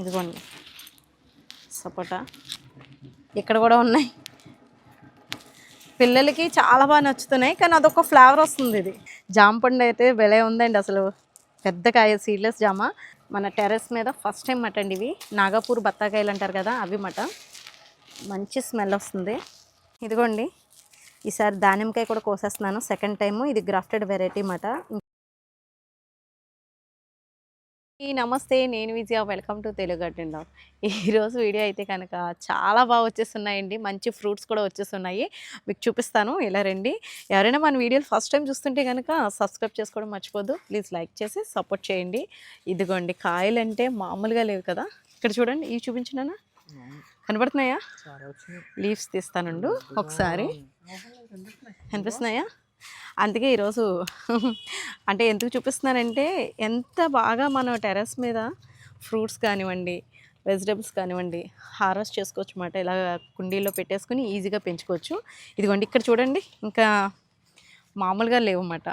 ఇదిగోండి సపోటా ఇక్కడ కూడా ఉన్నాయి. పిల్లలకి చాలా బాగా నచ్చుతున్నాయి, కానీ అదొక ఫ్లేవర్ వస్తుంది. ఇది జామ పండు అయితే భలే ఉందండి, అసలు పెద్ద కాయ సీడ్లెస్ జామ. మన టెర్రస్ మీద ఫస్ట్ టైం మాట అండి ఇవి. నాగపూర్ బత్తాకాయలు అంటారు కదా, అవి మాట. మంచి స్మెల్ వస్తుంది. ఇదిగోండి ఈసారి దానిమ్మకాయ కూడా కోసేస్తున్నాను, సెకండ్ టైము. ఇది గ్రాఫ్టెడ్ వెరైటీ మాట. నమస్తే, నేను Vijaya. Welcome to Telugu garden log. ఈరోజు వీడియో అయితే కనుక చాలా బాగా వచ్చేస్తున్నాయండి, మంచి ఫ్రూట్స్ కూడా వచ్చేస్తున్నాయి. మీకు చూపిస్తాను, ఇలా రండి. ఎవరైనా మన వీడియోలు ఫస్ట్ టైం చూస్తుంటే కనుక సబ్స్క్రైబ్ చేసుకోవడం మర్చిపోద్దు. ప్లీజ్ లైక్ చేసి సపోర్ట్ చేయండి. ఇదిగోండి కాయలు అంటే మామూలుగా లేవు కదా. ఇక్కడ చూడండి, ఇవి చూపించినానా, కనబడుతున్నాయా? లీవ్స్ తీస్తానుండు ఒకసారి, కనిపిస్తున్నాయా? అందుకే ఈరోజు అంటే ఎందుకు చూపిస్తున్నానంటే, ఎంత బాగా మనం టెర్రస్ మీద ఫ్రూట్స్ కానివ్వండి, వెజిటబుల్స్ కానివ్వండి హార్వెస్ట్ చేసుకోవచ్చు అన్నమాట. ఇలా కుండీల్లో పెట్టేసుకుని ఈజీగా పెంచుకోవచ్చు. ఇదిగోండి ఇక్కడ చూడండి, ఇంకా మామూలుగా లేవన్నమాట.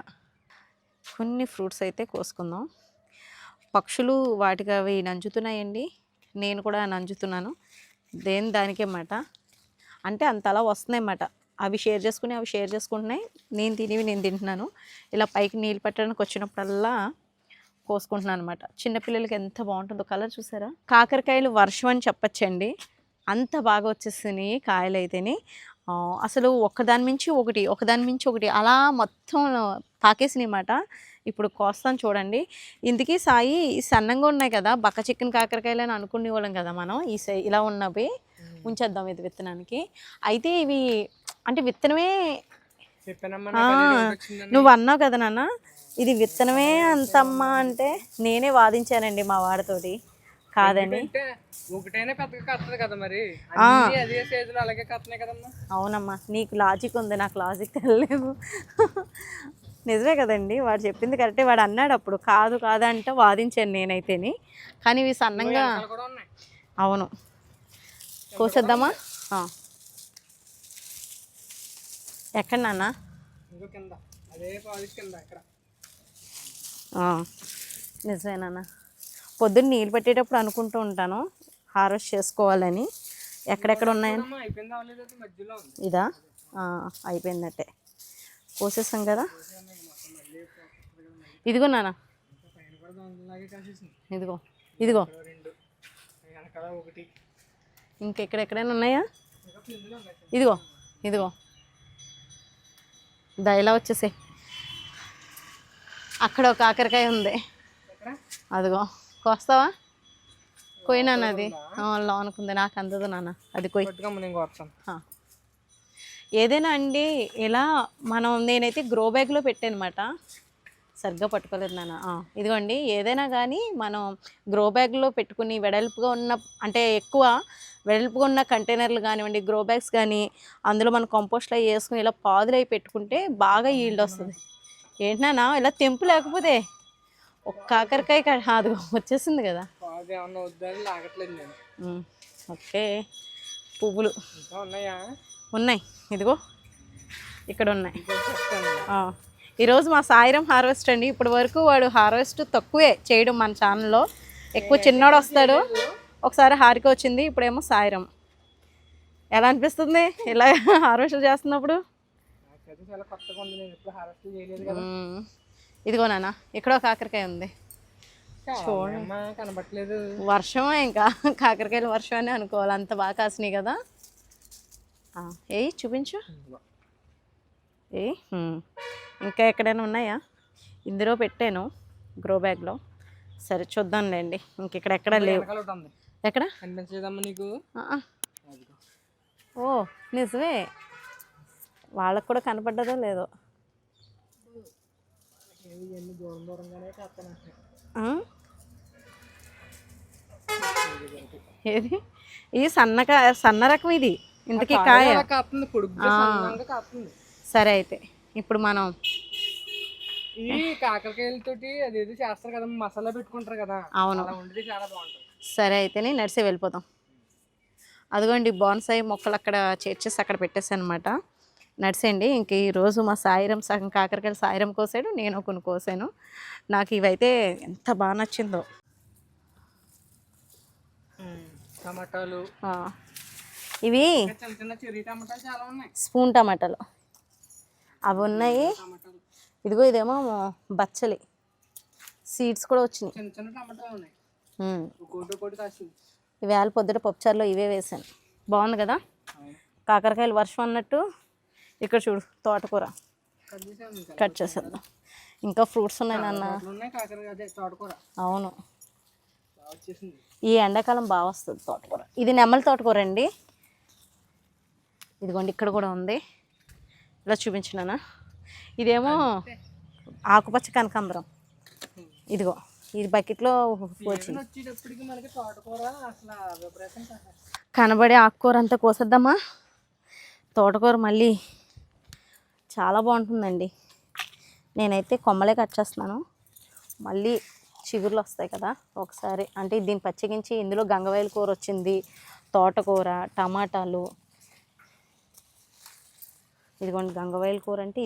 కొన్ని ఫ్రూట్స్ అయితే కోసుకుందాం. పక్షులు వాటికి అవి నంచుతున్నాయండి, నేను కూడా నంచుతున్నాను. దానికే అన్నమాట. అంటే అంతలా వస్తున్నాయి అన్నమాట. అవి షేర్ చేసుకుంటున్నాయి, నేను తింటున్నాను. ఇలా పైకి నీళ్ళు పెట్టడానికి వచ్చినప్పుడల్లా కోసుకుంటున్నాను అనమాట. చిన్నపిల్లలకి ఎంత బాగుంటుందో, కలర్ చూసారా? కాకరకాయలు వర్షం అని చెప్పచ్చండి, అంత బాగా వచ్చేసినాయి కాయలు అయితేనే. అసలు ఒకదాని మించి ఒకటి అలా మొత్తం పాకేసినాయి అన్నమాట. ఇప్పుడు కోస్తాను చూడండి. ఇందుకీ సాయి సన్నంగా ఉన్నాయి కదా, బక్క చికెన్ కాకరకాయలు అని అనుకునే వాళ్ళం కదా మనం. ఇలా ఉన్నవి ఉంచేద్దాం ఇది విత్తనానికి. అయితే ఇవి అంటే విత్తనమే, నువ్వు అన్నావు కదా నాన్న, ఇది విత్తనమే అంతమ్మా అంటే నేనే వాదించానండి మా వాడితోటి. కాదని అవునమ్మా, నీకు లాజిక్ ఉంది, నాకు లాజిక్ తెలియదు. నిజమే కదండి, వాడు చెప్పింది కరెక్టే. వాడు అన్నాడు అప్పుడు కాదంటే వాదించాను నేనైతేని. కానీ ఇవి సన్నంగా, అవును. కోసేద్దామా? ఎక్కడ నాన్న? నిజమేనా? పొద్దున్న నీళ్ళు పెట్టేటప్పుడు అనుకుంటూ ఉంటాను హార్వెస్ట్ చేసుకోవాలని. ఎక్కడెక్కడ ఉన్నాయని. ఇదా? అయిపోయిందట్టే, కోసేసాం కదా. ఇదిగో నాన్న, ఇదిగో ఇంకెక్కడెక్కడైనా ఉన్నాయా? ఇదిగో దయలా వచ్చేసే. అక్కడ ఒక కాకరకాయ ఉంది, అదిగో. కోస్తావా? కొయ్యి నాన్న, అది లోనుకుంది, నాకు అందదు నాన్న, అది కొయ్యి. ఏదైనా అండి ఇలా నేనైతే గ్రో బ్యాగ్లో పెట్టాను అనమాట. సరిగ్గా పట్టుకోలేదు నాన్న. ఇదిగోండి, ఏదైనా కానీ మనం గ్రో బ్యాగ్లో పెట్టుకుని వెడల్పుగా ఉన్న, అంటే ఎక్కువ వెడల్పుగా ఉన్న కంటైనర్లు కానివ్వండి, గ్రో బ్యాగ్స్ కానీ, అందులో మనం కంపోస్ట్లో వేసుకుని ఇలా పాదులు అవి పెట్టుకుంటే బాగా ఈల్డ్ వస్తుంది. ఏంటన్నా ఇలా తెంపు లేకపోతే ఒక కాకరకాయ అది వచ్చేసింది కదా. ఓకే, పువ్వులు ఉన్నాయి, ఇదిగో ఇక్కడ ఉన్నాయి. ఈరోజు మా సాయిరం హార్వెస్ట్ అండి. ఇప్పటి వరకు వాడు హార్వెస్ట్ తక్కువే చేయడం మన ఛానల్లో. ఎక్కువ చిన్నోడు వస్తాడు, ఒకసారి హారిక వచ్చింది, ఇప్పుడేమో సాయిరం. ఎలా అనిపిస్తుంది ఇలా హార్వెస్ట్ చేస్తున్నప్పుడు? ఇదిగో నాన్న, ఇక్కడ కాకరకాయ ఉంది చూడండి. కనబట్లేదు, వర్షమే, ఇంకా కాకరకాయలు వర్షమే అనుకోవాలి, అంత బాగా కాసినాయి కదా. చూపించు. ఇంకా ఎక్కడైనా ఉన్నాయా? ఇందులో పెట్టాను గ్రో బ్యాగ్లో. సరే చూద్దాంలేండి, ఇంకెక్కడెక్కడ లేవు. ఎక్కడ నీకు? ఓ నిజమే, వాళ్ళకు కూడా కనపడ్డదో లేదో. ఏది? ఇది సన్న రకం, ఇది ఇంతకీ కాయ. సరే అయితే ఇప్పుడు మనం ఈ కాకరకాయలతోటి అదేదో చేస్తారు కదా, మసాలా పెట్టుకుంటారు కదా. అవును, చాలా బాగుంటుంది. సరే అయితే నడిసే వెళ్ళిపోదాం. అదిగోండి బోన్సాయి మొక్కలు అక్కడ చేర్చేసి అక్కడ పెట్టేసాను అనమాట. నడిసేయండి. ఇంక ఈరోజు మా సాయిరం సగం కాకరకాయలు సాయిరం కోసాడు, నేను కొన్ని కోసాను. నాకు ఇవైతే ఎంత బాగా నచ్చిందో. టమాటాలు, ఆ, ఇవి ఇంకా చిన్న చిన్న చెర్రీ టమాటాలు చాలా ఉన్నాయి. స్పూన్ టమాటాలు అవి ఉన్నాయి. టమాటాలు ఇదిగో ఇదేమో బచ్చలి సీడ్స్ కూడా వచ్చినాయి. చిన్న చిన్న టమాటాలు ఉన్నాయి. ఉమ్. ఒక్కోటి కాసింది. ఇవాళ పొద్దుట పప్పుచారులో ఇవే వేసాను. బాగుంది కదా. కాకరకాయలు వర్షం అన్నట్టు ఇక్కడ చూడు తోటకూర కట్ చేసాను ఇంకా. కట్ చేసేద్దాం. ఇంకా ఫ్రూట్స్ ఉన్నాయి నాన్న. ఉన్నాయి కాకరకాయ, అదే తోటకూర అవును, బాగా వచ్చేసింది. ఈ ఎండాకాలం బాగా వస్తుంది తోటకూర. ఇది నెమ్మలి తోటకూర అండి. ఇదిగోండి ఇక్కడ కూడా ఉంది. ఇలా చూపించినానా. ఇదేమో ఆకుపచ్చ కనకాంబరం. ఇదిగో ఇది బకెట్లో వచ్చింది. వచ్చేటప్పటికి మనకి తోటకూర అసలు విపరీతం కాదు. కనబడే ఆకుకూర అంతా కోసేద్దామా. తోటకూర మళ్ళీ చాలా బాగుంటుందండి. నేనైతే కొమ్మలే కట్ చేస్తున్నాను. మళ్ళీ చిగుర్లు వస్తాయి కదా ఒకసారి. అంటే దీన్ని పచ్చిగించి ఇందులో గంగవాయల కూర వచ్చింది, తోటకూర, టమాటాలు. ఇదిగోండి గంగవాయల కూర అంటే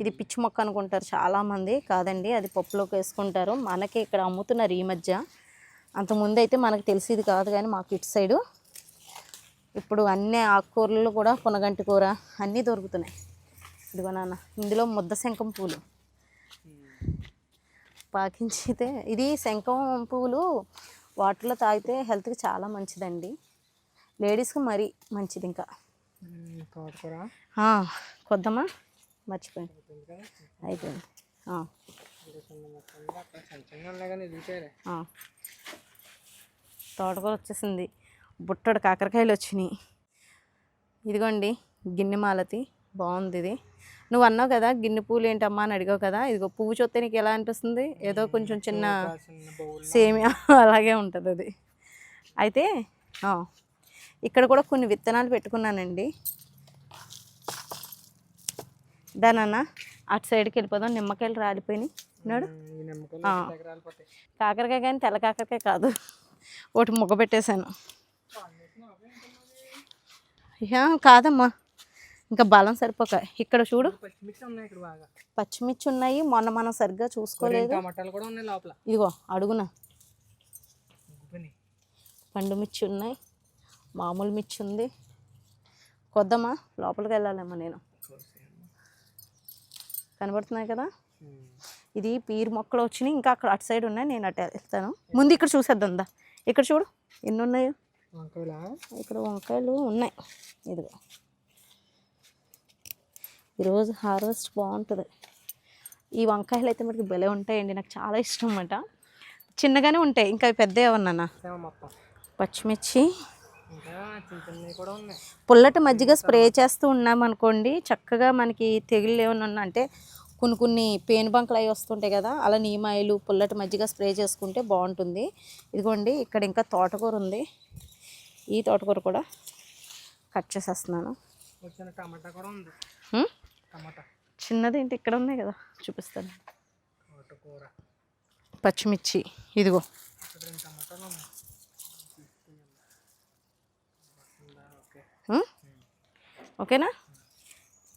ఇది పిచ్చి మొక్క అనుకుంటారు చాలామంది. కాదండి, అది పప్పులోకి వేసుకుంటారు. మనకి ఇక్కడ అమ్ముతున్నారు ఈ మధ్య. అంతకుముందు అయితే మనకు తెలిసేది కాదు, కానీ మాకు ఇటు సైడు ఇప్పుడు అన్ని ఆకుకూరలు కూడా పునగంటి కూర అన్నీ దొరుకుతున్నాయి. ఇదిగో నాన్న, ఇందులో ముద్ద శంఖం పూలు పాకించితే, ఇది శంఖం పువ్వులు వాటర్లో తాగితే హెల్త్కి చాలా మంచిదండి. లేడీస్కి మరీ మంచిది. ఇంకా తోటకూర కొద్దామా, మర్చిపోయింది అయిపోయింది. తోటకూర వచ్చేసింది. బుట్టడు కాకరకాయలు వచ్చినాయి. ఇదిగోండి గిన్నె మాలతి బాగుంది. ఇది నువ్వు అన్నావు కదా గిన్నె పూలు ఏంటమ్మా అని అడిగావు కదా. ఇదిగో పువ్వు చూస్తే నీకు ఎలా అనిపిస్తుంది? ఏదో కొంచెం చిన్న సేమియా అలాగే ఉంటుంది అది. అయితే ఇక్కడ కూడా కొన్ని విత్తనాలు పెట్టుకున్నానండి. దానన్న అటు సైడ్కి వెళ్ళిపోదాం. నిమ్మకాయలు రాలిపోయినాయి నాడు. కాకరకాయ కానీ తెల్ల కాకరకాయ కాదు, ఒకటి మొగ్గ పెట్టేశాను. కాదమ్మా, ఇంకా బలం సరిపోక. ఇక్కడ చూడు పచ్చిమిర్చి ఉన్నాయి. మొన్న మనం సరిగ్గా చూసుకోలేదు. ఇదిగో అడుగున పండు మిర్చి ఉన్నాయి, మామూలు మిర్చి ఉంది. కొద్దమ్మా, లోపలికి వెళ్ళాలేమ్మా. నేను కనబడుతున్నాయి కదా. ఇది పీరు మొక్కలు వచ్చినాయి. ఇంకా అక్కడ అటు సైడ్ ఉన్నాయి, నేను అటు వెళ్తాను. ముందు ఇక్కడ చూసేద్దాం దా. ఇక్కడ చూడు ఎన్ని ఉన్నాయో. ఇక్కడ వంకాయలు ఉన్నాయి. ఇదిగో ఈరోజు హార్వెస్ట్ బాగుంటుంది. ఈ వంకాయలు అయితే మనకి భలే ఉంటాయండి, నాకు చాలా ఇష్టం అన్నమాట. చిన్నగానే ఉంటాయి, ఇంకా పెద్ద ఏమన్నా. పచ్చిమిర్చి, పుల్లటి మజ్జిగ స్ప్రే చేస్తూ ఉన్నామనుకోండి, చక్కగా మనకి తెగుళ్ళు ఏమైనా ఉన్నా అంటే కొన్ని పేను బంకలు అవి వస్తుంటాయి కదా, అలా నీమాయిలు పుల్లటి మజ్జిగ స్ప్రే చేసుకుంటే బాగుంటుంది. ఇదిగోండి ఇక్కడ ఇంకా తోటకూర ఉంది. ఈ తోటకూర కూడా కట్ చేసేస్తున్నాను. చిన్నది ఏంటి ఇక్కడ ఉన్నాయి కదా, చూపిస్తాను. పచ్చిమిర్చి ఇదిగో. ఓకేనా,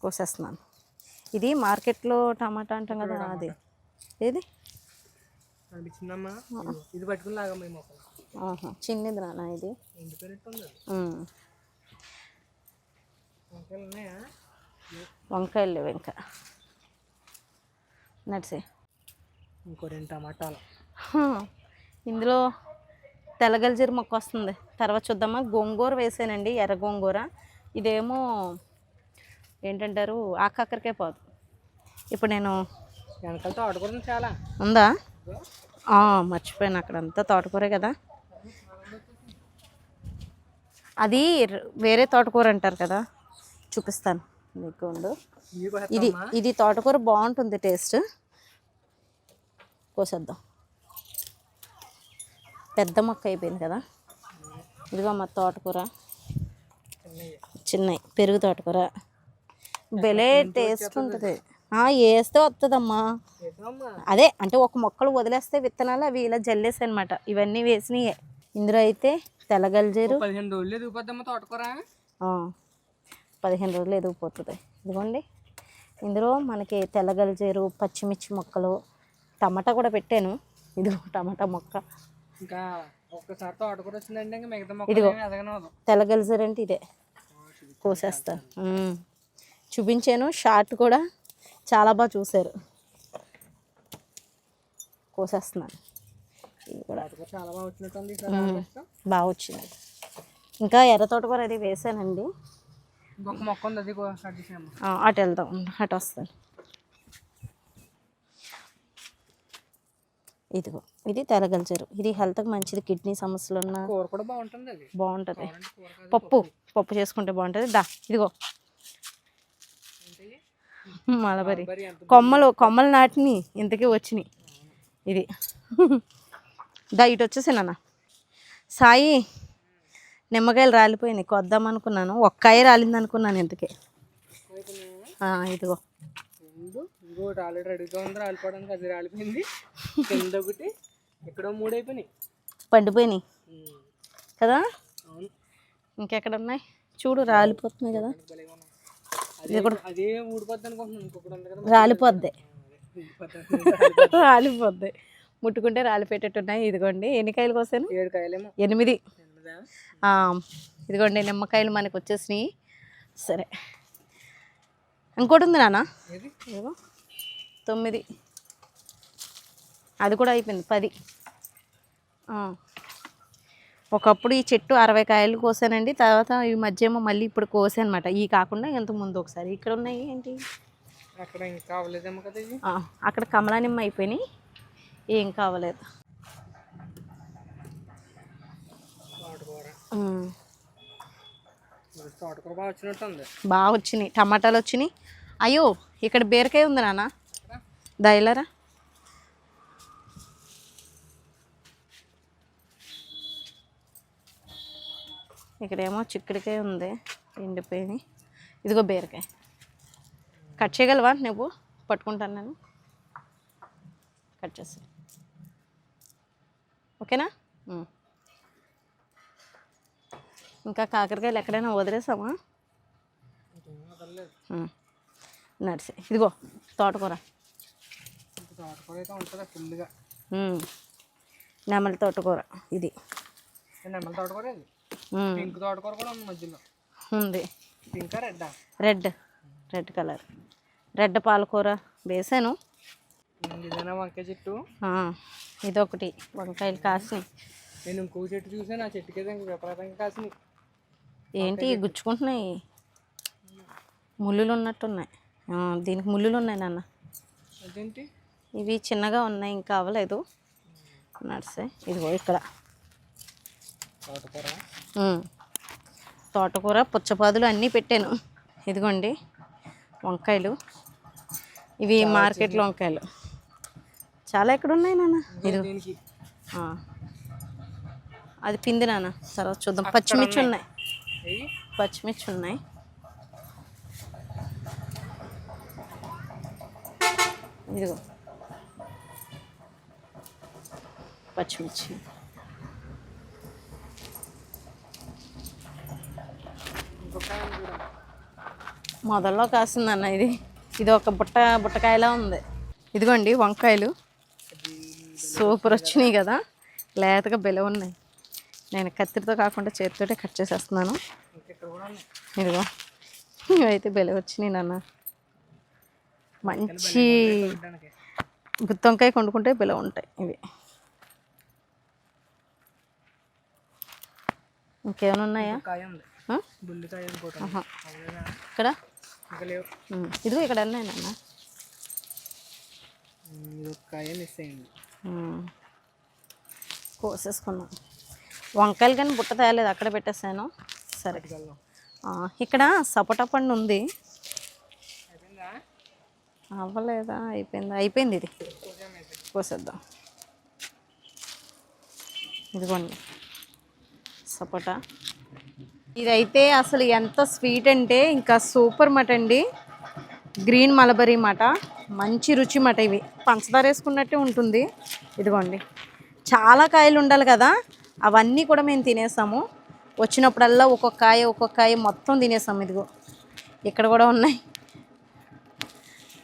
కోసేస్తున్నాను. ఇది మార్కెట్లో టమాటా అంటాం కదా, అది ఏది చిన్నది నాన్న. ఇది వంకాయలు లేవు ఇంకా, నడిసే. ఇంకో 2 టమాటాలు. ఇందులో తెల్లగల్జీర మొక్క వస్తుంది, తర్వాత చూద్దామా. గోంగూర వేసానండి, ఎర్ర గోంగూర. ఇదేమో ఏంటంటారు, ఆకాకరకాయ పాదు. ఇప్పుడు నేను వెనకాల తోటకూర చాలా ఉందా, మర్చిపోయాను. అక్కడంతా తోటకూరే కదా. అది వేరే తోటకూర అంటారు కదా, చూపిస్తాను మీకు. ఇది తోటకూర బాగుంటుంది టేస్ట్. కోసేద్దాం. పెద్ద మొక్క అయిపోయింది కదా. ఇదిగో మా తోటకూర చిన్నవి, పెరుగు తోటకూర భలే టేస్ట్ ఉంటుంది. వేస్తే వస్తుందమ్మా. అదే అంటే ఒక మొక్కలు వదిలేస్తే విత్తనాలు అవి ఇలా జల్లేసి అనమాట. ఇవన్నీ వేసినాయే. ఇందులో అయితే తెల్లగల్జీరు 15 రోజులు ఎదిగిపోద్దమ్మా తోటకూర. 15 రోజులు ఎదిగిపోతుంది. ఇదిగోండి ఇందులో మనకి తెల్లగల్జీరు, పచ్చిమిర్చి మొక్కలు, టమాటా కూడా పెట్టాను. ఇదిగో టమాటా మొక్క. ఇంకా ఒక్కసారి తోటకూర వచ్చిందంటే ఇంకా మిగతా ఇదిగో. మొక్కలు ఎదగనవదు. తెల్లగలిసారంటే ఇదే కోసేస్తా. చూపించాను షార్ట్ కూడా చాలా బాగా చూశారు. కోసేస్తున్నాను. ఇది కూడా తోటకూర చాలా బాగా వచ్చినట్టుంది ఈసారి. బాగా వచ్చింది. ఇంకా ఎర్ర తోటకూర అది వేసానండి. ఇంకొక మొక్క ఉంది, అది కట్ చేసాము. అటు వెళ్దాం, అటు వస్తాను. ఇదిగో ఇది తెల్లగలిచారు. ఇది హెల్త్కి మంచిది. కిడ్నీ సమస్యలు ఉన్న కూర కూడా బాగుంటుంది. అది బాగుంటుంది. పప్పు చేసుకుంటే బాగుంటుంది. ఇదిగో మలబరి కొమ్మలు నాటిని ఇంతకీ వచ్చినాయి. ఇది ఇటు వచ్చేసాను సాయి. నిమ్మకాయలు రాలిపోయినాయి, కొద్దాం అనుకున్నాను. ఒక్కాయ రాలింది అనుకున్నాను ఇంతకీ. ఇదిగో ఇంకోటి ఆల్రెడీ రెడీగా ఉంది రాలిపోవడానికి. అది రాలిపోయింది. కింద ఒకటి, ఇక్కడ 3 అయిపోయినాయి, పండిపోయినాయి కదా. అవును. ఇంకెక్కడ ఉన్నాయి చూడు, రాలిపోతున్నాయి కదా. అదే ఊడిపోద్ది అనుకుంటున్నాను. ఇంకొకటి ఉంది కదా, రాలిపోద్ది. రాలిపోద్ది, ముట్టుకుంటే రాలిపోయేటట్టున్నాయి. ఇదిగోండి ఎన్ని కాయలు కోసాను? 7 కాయలేమో. 8. ఇదిగోండి నిమ్మకాయలు మనకు వచ్చేసినాయి. సరే, ఇంకోటి ఉంది నాన్న. 9. అది కూడా అయిపోయింది. 10. ఒకప్పుడు ఈ చెట్టు 60 కాయలు కోసానండి. తర్వాత ఈ మధ్య ఏమో మళ్ళీ ఇప్పుడు కోసాను అనమాట. ఈ కాకుండా ఇంత ముందు ఒకసారి. ఇక్కడ ఉన్నాయి ఏంటి, అక్కడ ఇంకా అవ్వలేదేమో కదా ఇది. అక్కడ కమలా నిమ్మ అయిపోయినాయి, ఏం కావలేదు. తోటకూర బాగా వచ్చినట్టుంది. బాగా వచ్చినాయి. టమాటాలు వచ్చినాయి. అయ్యో ఇక్కడ బీరకాయ ఉంది నాన్న, దయలరా. ఇక్కడేమో చిక్కుడికాయ ఉంది, ఎండిపోయినాయి. ఇదిగో బీరకాయ. కట్ చేయగలవా నువ్వు? పట్టుకుంటాను నేను, కట్ చేసి. ఓకేనా? ఇంకా కాకరకాయలు ఎక్కడైనా వదిలేసామా? నడిసే. ఇదిగో తోటకూర. తోటకూర అయితే ఉంటుంది ఫుల్గా. నెమలి తోటకూర. ఇది నెమలి తోటకూర. ఇది పింక్ తోటకూర కూడా ఉంది మధ్యలో. ఉంది. Pink red colour. రెడ్ పాలకూర వేసాను. ఇదేనా వంకాయ చెట్టు? ఇదొకటి వంకాయలు కాసినాయి. నేను ఇంకో చెట్టు చూసాను, ఆ చెట్టుకి ఇంకా విపరీతంగా కాసినాయి. ఏంటి గుచ్చుకుంటున్నాయి, ముళ్ళులు ఉన్నట్టున్నాయి. దీనికి ముళ్ళులు ఉన్నాయి నాన్న. అదేంటి? ఇవి చిన్నగా ఉన్నాయి, ఇంకా అవ్వలేదు. నడిసే. ఇదిగో ఇక్కడ తోటకూర పుచ్చపాదులు అన్నీ పెట్టాను. ఇదిగోండి వంకాయలు. ఇవి మార్కెట్లో వంకాయలు చాలా ఎక్కడ ఉన్నాయి నాన్న. ఇది అది పిండి నాన్న. తర్వాత చూద్దాం. పచ్చిమిర్చి ఉన్నాయి, పచ్చిమిర్చి ఉన్నాయి. ఇదిగో పచ్చిమిర్చి. మొదల్లో కాసిందన్న ఇది. ఇది ఒక బుట్టకాయలా ఉంది. ఇదిగోండి వంకాయలు సూపర్ వచ్చినాయి కదా, లేతగా బెల ఉన్నాయి. నేను కత్తిరితో కాకుండా చేతితోటే కట్ చేసేస్తున్నాను. ఇదిగో ఇవైతే బెల వచ్చినాయి నాన్న. మంచి గుత్తి వంకాయ వండుకుంటే బెల ఉంటాయి ఇవి. ఇంకేమైనా ఉన్నాయా? ఇక్కడ ఇదిగో ఇక్కడ ఉన్నాయి నాన్న. కోసేసుకున్నాం. వంకాయలు కానీ బుట్ట తేయలేదు, అక్కడ పెట్టేసాను. సరే, ఇక్కడ సపోటా పండు ఉంది. అవ్వలేదా? అయిపోయింది. ఇది కోసేద్దాం. ఇదిగోండి సపోటా. ఇదైతే అసలు ఎంత స్వీట్ అంటే ఇంకా సూపర్ మాట అండి. గ్రీన్ మలబరీ మాట, మంచి రుచి మాట. ఇవి పంచదార వేసుకున్నట్టే ఉంటుంది. ఇదిగోండి చాలా కాయలు ఉండాలి కదా, అవన్నీ కూడా మేము తినేసాము. వచ్చినప్పుడల్లా ఒక్కొక్క కాయ మొత్తం తినేసాము. ఇదిగో ఇక్కడ కూడా ఉన్నాయి.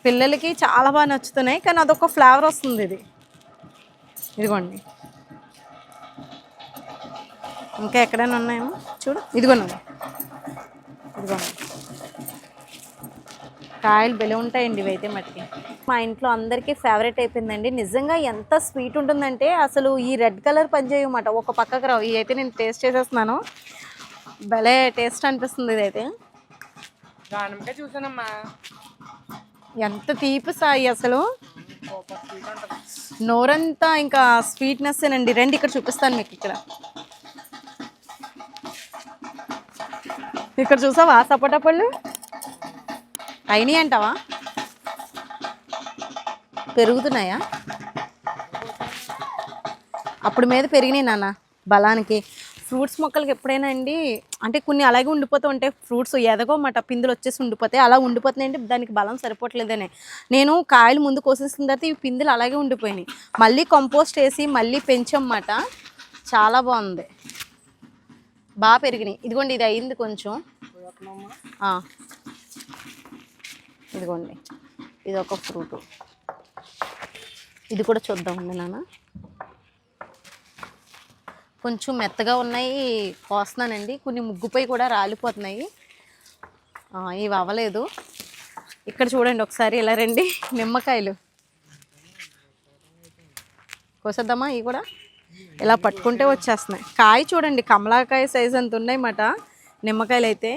పిల్లలకి చాలా బాగా నచ్చుతున్నాయి, కానీ అదొక ఫ్లేవర్ వస్తుంది. ఇదిగోండి ఇంకా ఎక్కడైనా ఉన్నాయేమో చూడు. ఇదిగోనా, ఇదిగోనా కాయలు బెల ఉంటాయండి ఇవైతే మట్టికి. మా ఇంట్లో అందరికీ ఫేవరెట్ అయిపోయిందండి. నిజంగా ఎంత స్వీట్ ఉంటుందంటే అసలు ఈ రెడ్ కలర్ పనిచేయమాట, ఒక పక్కకు రావు. ఇవి అయితే నేను టేస్ట్ చేసేస్తున్నాను, భలే టేస్ట్ అనిపిస్తుంది ఇదైతే. దానిమ్మకాయ చూసానమ్మా, ఎంత తీపి సాయి అసలు, నోరంతా ఇంకా స్వీట్నెస్ ఏనండి. రండి ఇక్కడ చూపిస్తాను మీకు. ఇక్కడ చూసావా సపోటా పళ్ళు అయినాయి అంటావా, పెరుగుతున్నాయా? అప్పుడు మీద పెరిగినాయి నాన్న బలానికి. ఫ్రూట్స్ మొక్కలకి ఎప్పుడైనా అండి అంటే కొన్ని అలాగే ఉండిపోతూ ఉంటాయి. ఫ్రూట్స్ ఎదగోమాట, పిందులు వచ్చేసి ఉండిపోతాయి. అలా ఉండిపోతున్నాయంటే దానికి బలం సరిపోవట్లేదనే. నేను కాయలు ముందు కోసేసిన తర్వాత ఈ పిందులు అలాగే ఉండిపోయినాయి. మళ్ళీ కంపోస్ట్ వేసి మళ్ళీ పెంచమాట, చాలా బాగుంది, బాగా పెరిగినాయి. ఇదిగోండి ఇది అయింది కొంచెం. ఇదిగోండి ఇది ఒక ఫ్రూట్, ఇది కూడా చూద్దామండి నాన్న. కొంచెం మెత్తగా ఉన్నాయి, కోస్తున్నానండి. కొన్ని ముగ్గుపై కూడా రాలిపోతున్నాయి, ఇవి అవ్వలేదు. ఇక్కడ చూడండి ఒకసారి, ఇలా రండి. నిమ్మకాయలు కోసేద్దామా? ఇవి కూడా ఇలా పట్టుకుంటే వచ్చేస్తున్నాయి. కాయ చూడండి, కమలాకాయ సైజ్ అంత ఉన్నాయన్నమాట నిమ్మకాయలు అయితే.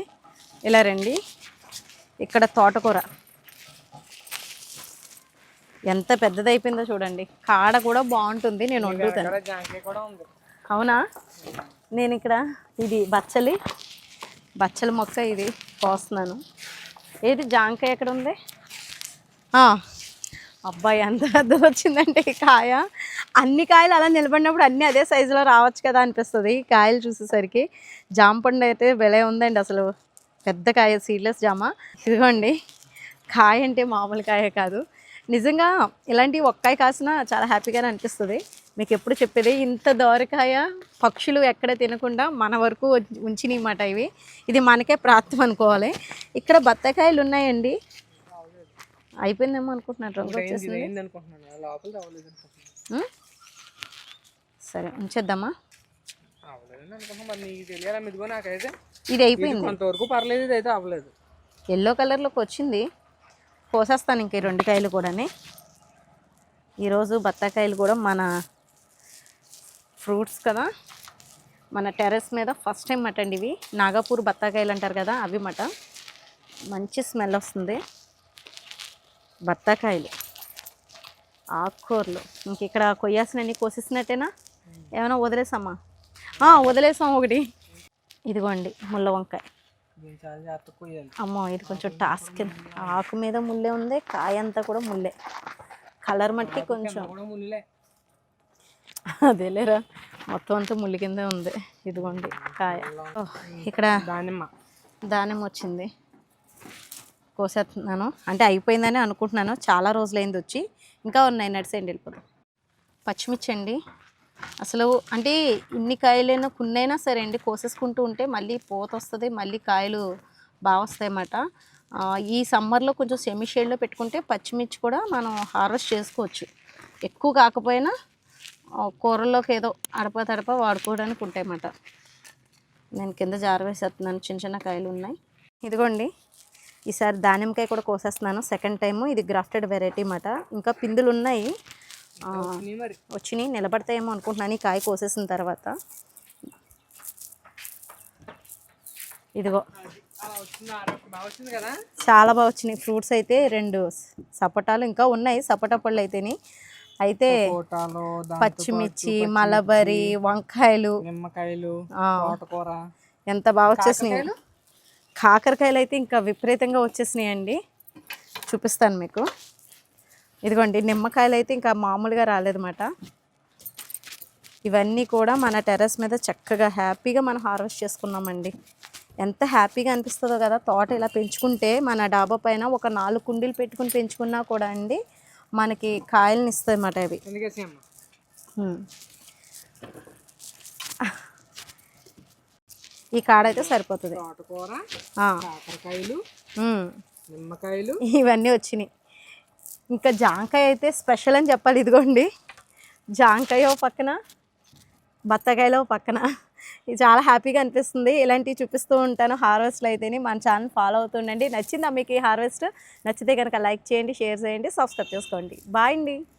ఇలా రండి. ఇక్కడ తోటకూర ఎంత పెద్దదైపోయిందో చూడండి, కాడ కూడా బాగుంటుంది. నేను వండుతాను. అవునా? నేను ఇక్కడ ఇది బచ్చల మొక్క ఇది కోస్తున్నాను. ఏది జాంకాయ ఎక్కడ ఉంది? అబ్బాయి ఎంత పెద్దది వచ్చిందంటే ఈ కాయ. అన్ని కాయలు అలా నిలబడినప్పుడు అన్నీ అదే సైజులో రావచ్చు కదా అనిపిస్తుంది ఈ కాయలు చూసేసరికి. జామ పండు అయితే భలే ఉందండి అసలు, పెద్ద కాయ, సీడ్లెస్ జామ. ఇదిగోండి, కాయ అంటే మామూలు కాయ కాదు నిజంగా. ఇలాంటి ఒక్కాయ కాసినా చాలా హ్యాపీగానే అనిపిస్తుంది. మీకు ఎప్పుడు చెప్పేది, ఇంత దోరకాయ పక్షులు ఎక్కడ తినకుండా మన వరకు ఉంచినమాట ఇవి. ఇది మనకే ప్రాప్తం అనుకోవాలి. ఇక్కడ బత్తాకాయలు ఉన్నాయండి, అయిపోయిందేమో అనుకుంటున్నాను, రంగు వచ్చేసింది. సరే ఉంచేద్దామా? ఇది అయిపోయింది, కొంతవరకు పర్లేదు, ఇది అయితే అవ్వలేదు. ఎల్లో కలర్లోకి వచ్చింది. కోసేస్తాను ఇంక ఈ 2 కాయలు కూడా. ఈరోజు బత్తాకాయలు కూడా మన ఫ్రూట్స్ కదా, మన టెర్రస్ మీద ఫస్ట్ టైం మటండి ఇవి. నాగపూర్ బత్తాకాయలు అంటారు కదా, అవి మట. మంచి స్మెల్ వస్తుంది. బత్తాకాయలు, ఆకుకూరలు. ఇంక ఇక్కడ కొయ్యాసినన్ని కోసేసినట్టేనా? ఏమైనా వదిలేసామా? వదిలేసాం ఒకటి. ఇదిగోండి ముళ్ళ వంకాయ. అమ్మో ఇది కొంచెం టాస్క్. ఆకు మీద ముల్లే ఉంది, కాయ అంతా కూడా ముల్లే. కలర్ మట్టి కొంచెం అదేలేరా, మొత్తం అంతా ముళ్ళు కిందే ఉంది. ఇదిగోండి కాయ. ఇక్కడ దానిమ్మ వచ్చింది, కోసేస్తున్నాను. అంటే అయిపోయిందని అనుకుంటున్నాను, చాలా రోజులైంది వచ్చి. ఇంకా ఉన్నాయి, నడిసేయండి వెళ్ళిపోతాం. పచ్చిమిర్చి అండి, అసలు అంటే ఇన్ని కాయలైనా కొన్నైనా సరే అండి కోసేసుకుంటూ ఉంటే మళ్ళీ పూత వస్తుంది, మళ్ళీ కాయలు బాగా వస్తాయన్నమాట. ఈ సమ్మర్లో కొంచెం సెమీ షేడ్లో పెట్టుకుంటే పచ్చిమిర్చి కూడా మనం హార్వెస్ట్ చేసుకోవచ్చు. ఎక్కువ కాకపోయినా కూరల్లోకి ఏదో అడప వాడుకోవడానికి ఉంటాయన్నమాట. నేను కింద జార వేసేస్తున్నాను, చిన్న చిన్న కాయలు ఉన్నాయి. ఇదిగోండి ఈసారి దానిమ్మకాయ కూడా కోసేస్తున్నాను, సెకండ్ టైము. ఇది గ్రాఫ్టెడ్ వెరైటీ అన్నమాట. ఇంకా పిందులు ఉన్నాయి, వచ్చినాయి, నిలబడతాయేమో అనుకుంటున్నాను ఈ కాయ కోసేసిన తర్వాత. ఇదిగో చాలా బాగా వచ్చినాయి ఫ్రూట్స్ అయితే. 2 సపోటాలు ఇంకా ఉన్నాయి, సపోటా పళ్ళు అయితేని. అయితే పచ్చిమిర్చి, మలబరి, వంకాయలు, నిమ్మకాయలు, ఎంత బాగా వచ్చేసినాయి. కాకరకాయలు అయితే ఇంకా విపరీతంగా వచ్చేసినాయండి, చూపిస్తాను మీకు. ఇదిగోండి నిమ్మకాయలు అయితే ఇంకా మామూలుగా రాలేదన్నమాట. ఇవన్నీ కూడా మన టెర్రస్ మీద చక్కగా హ్యాపీగా మనం హార్వెస్ట్ చేసుకున్నామండి. ఎంత హ్యాపీగా అనిపిస్తుందో కదా తోట ఇలా పెంచుకుంటే. మన డాబా పైన ఒక 4 కుండీలు పెట్టుకుని పెంచుకున్నా కూడా అండి మనకి కాయలను ఇస్తాయి అన్నమాట అవి. ఈ కాడ అయితే సరిపోతుంది. నిమ్మకాయలు ఇవన్నీ వచ్చినాయి. ఇంకా జాంకాయ అయితే స్పెషల్ అని చెప్పాలి. ఇదిగోండి జాంకాయ పక్కన బత్తకాయలో పక్కన ఇది చాలా హ్యాపీగా అనిపిస్తుంది. ఇలాంటివి చూపిస్తూ ఉంటాను హార్వెస్ట్లు అయితేనే. మన ఛానల్ ఫాలో అవుతుండండి. నచ్చిందా మీకు ఈ హార్వెస్ట్? నచ్చితే కనుక లైక్ చేయండి, షేర్ చేయండి, సబ్స్క్రైబ్ చేసుకోండి. బాయ్ అండి.